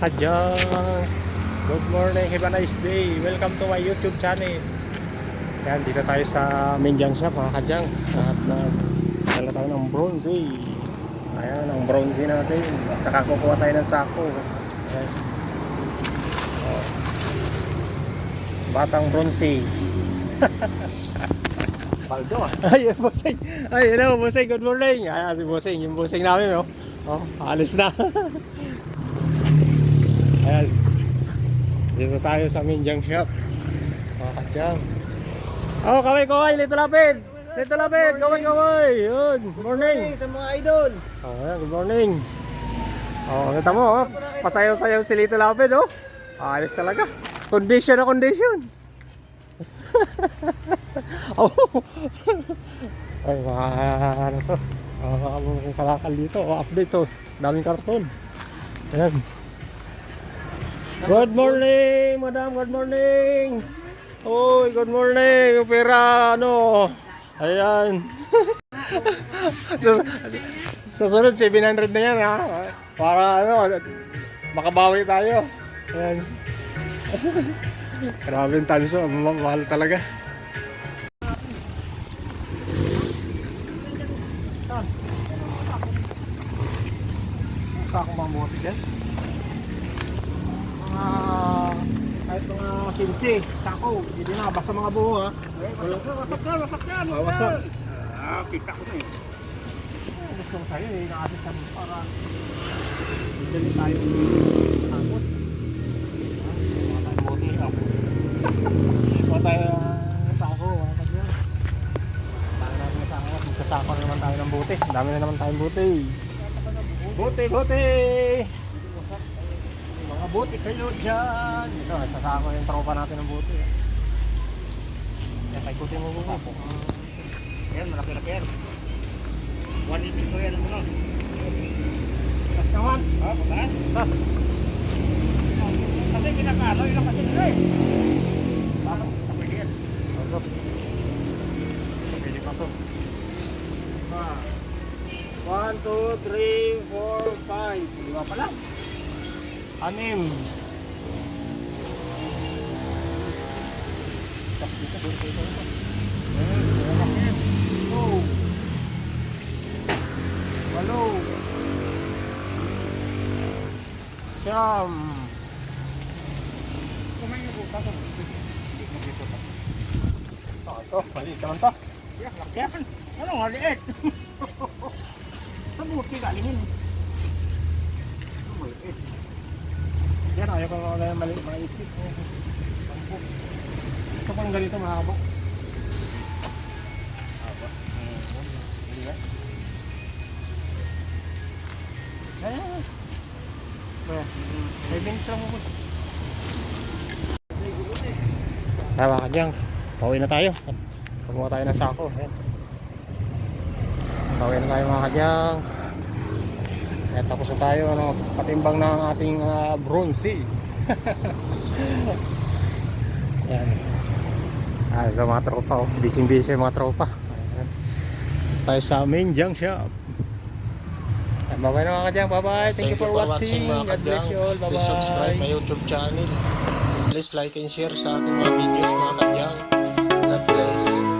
kadyang. Good morning, have a nice day. Welcome to my YouTube channel. Yan, dito tayo sa Minjang Shop mga kadyang. At nagdala tayo ng bronze. Ayan, ang bronze natin. At saka kukuha tayo ng sako. Ayan. Oh. Batang bronze. Baldo ah. Ay, bossing. Ay, hello, bossing. Good morning. Ayan, si bossing. Yung bossing namin, no? Oh, alis na. Ayan. Dito tayo sa Minjang Shop. Mga kadyang. Oh, kaway. Lito lapid. Kaway. Yun. Good morning. Sa mga idol. Oh, ayan. Good morning. Oh, kita mo, oh. Pasayaw-sayaw si Lito lapid, oh. Alis talaga. Condition na condition. Oh. Ay, mga ano to. Mga kalakal dito. Oh, update to. Daming karton. Ayan. Good morning, madam. Good morning. Oy, good morning. Pera, ano. Ayan. Sa sunod, 700 na yan, ha. Para, ano, makabawi tayo. Ayan. Grabe yung tanso. Mahal talaga. Saan akong mamuti dyan? Kahit mga 15, sako, hindi na, basta mga buho ha. Wasak yan. Wasak. Kita ko na eh. Gusto ko sa'yo eh, nakasisan para bibili tayo tapos. Mga tayo buti ako. Mga tayo sako, mga kanya. Tayo natin na sako, magkasako na naman tayo ng buti. Dami na naman tayong buti. Buti! Mga buti kayo dyan! Ito, sasako yung tropa natin ng buti. Yan, paikutin mo muna po. Yan, malaki-laki yan. 180 ko yan, ano? Tas naman! Ha, pataas? Tas! Kasi kinakalo, yun kasi nila eh. Bakit? Kapag yan. Ito. Pili pa to. 1, 2, 3, 4, 5. Lima pa lang. 6. Tas dito, dito. Oh. 8. Siyam. Kumain na po, kaso. Ito, maliit naman to. Lakyan. Ano nga, liit? Saan buti galingin? Ano mo, liit? Yan, ayaw ko mga maisip. Ito pang ganito mahaba. Aba. Hindi ba? Ayan. Kaya, may bench lang mo. Tama ka dyan. Pauwi na tayo. Pagmuha tayo ng sako. Ayan. Pauwi na tayo mga kadyang. Ayan, tapos na tayo. Ano, patimbang ng ating bronze. Ayan. Ito mga tropa. Oh. Busy mga tropa. Ayan. Tayo sa Minjang Shop. Bye-bye na mga kadyang. Bye-bye. Thank you for watching. God bless you all. Bye-bye. Please subscribe my YouTube channel. Please like and share sa ating mga videos mga kadyang. God bless.